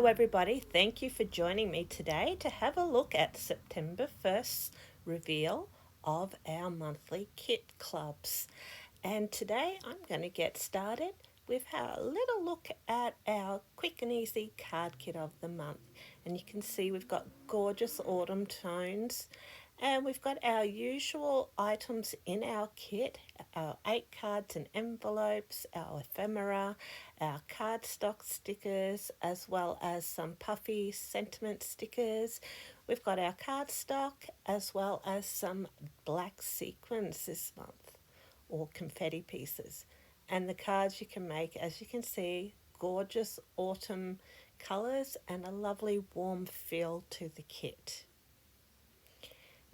Hello everybody, thank you for joining me today to have a look at September 1st reveal of our monthly kit clubs. And today I'm going to get started with a little look at our quick and easy card kit of the month. And you can see we've got gorgeous autumn tones and we've got our usual items in our kit, our 8 cards and envelopes, our ephemera, our cardstock stickers, as well as some puffy sentiment stickers. We've got our cardstock as well as some black sequins this month, or confetti pieces. And the cards you can make, as you can see, gorgeous autumn colours and a lovely warm feel to the kit.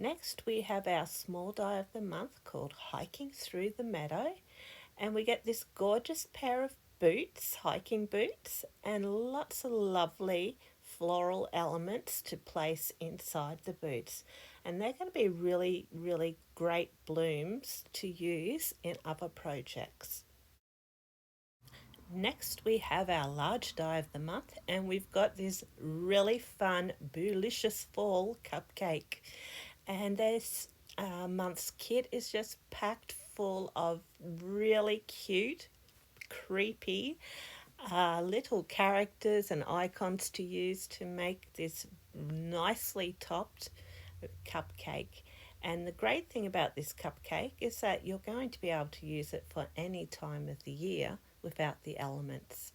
Next we have our small die of the month called Hiking Through the Meadow, and we get this gorgeous pair of boots, hiking boots, and lots of lovely floral elements to place inside the boots. And they're going to be really great blooms to use in other projects. Next we have our large die of the month, and we've got this really fun Boolicious Fall cupcake. And this month's kit is just packed full of really cute, creepy little characters and icons to use to make this nicely topped cupcake. And the great thing about this cupcake is that you're going to be able to use it for any time of the year without the elements.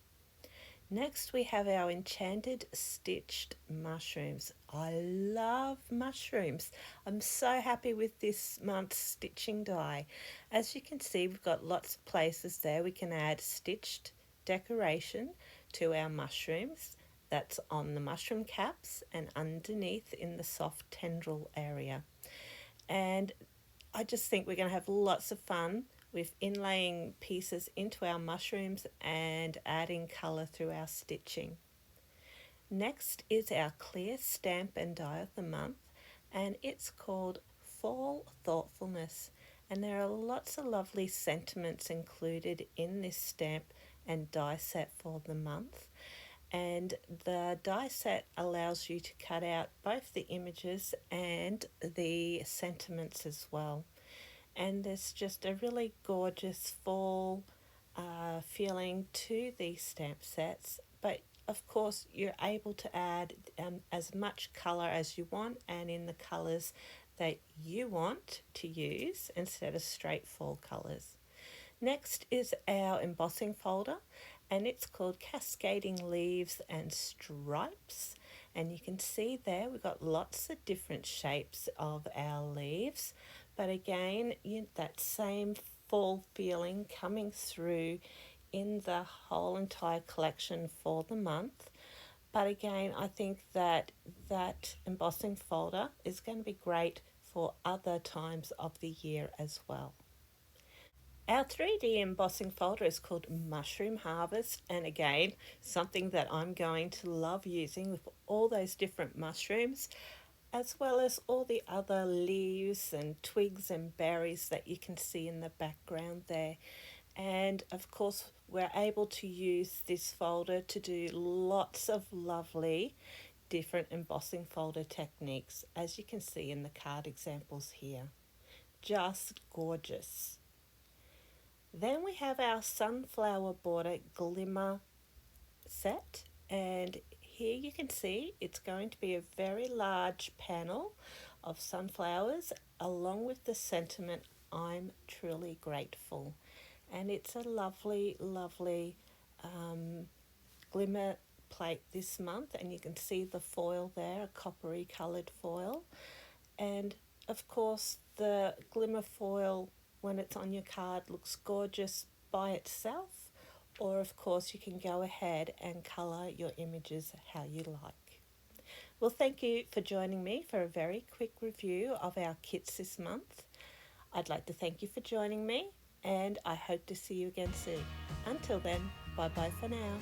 Next we have our Enchanted stitched mushrooms. I love mushrooms. I'm so happy with this month's stitching die. As you can see, we've got lots of places there we can add stitched decoration to our mushrooms. That's on the mushroom caps and underneath in the soft tendril area. And I just think we're going to have lots of fun with inlaying pieces into our mushrooms and adding colour through our stitching. Next is our clear stamp and die of the month, and it's called Fall Thoughtfulness, and there are lots of lovely sentiments included in this stamp and die set for the month. And the die set allows you to cut out both the images and the sentiments as well. And there's just a really gorgeous fall feeling to these stamp sets, but of course you're able to add as much colour as you want and in the colours that you want to use instead of straight fall colours. Next is our embossing folder, and it's called Cascading Leaves and Stripes. And you can see there we've got lots of different shapes of our leaves, but again that same fall feeling coming through in the whole entire collection for the month. But again, I think that embossing folder is going to be great for other times of the year as well. Our 3D embossing folder is called Mushroom Harvest, and again, something that I'm going to love using with all those different mushrooms, as well as all the other leaves and twigs and berries that you can see in the background there. And of course, we're able to use this folder to do lots of lovely different embossing folder techniques, as you can see in the card examples here. Just gorgeous. Then we have our sunflower border glimmer set, and here you can see it's going to be a very large panel of sunflowers along with the sentiment, I'm truly grateful. And it's a lovely glimmer plate this month, and you can see the foil there, a coppery coloured foil. And of course the glimmer foil, when it's on your card, looks gorgeous by itself, or of course you can go ahead and colour your images how you like. Well, thank you for joining me for a very quick review of our kits this month. I'd like to thank you for joining me, and I hope to see you again soon. Until then, bye bye for now.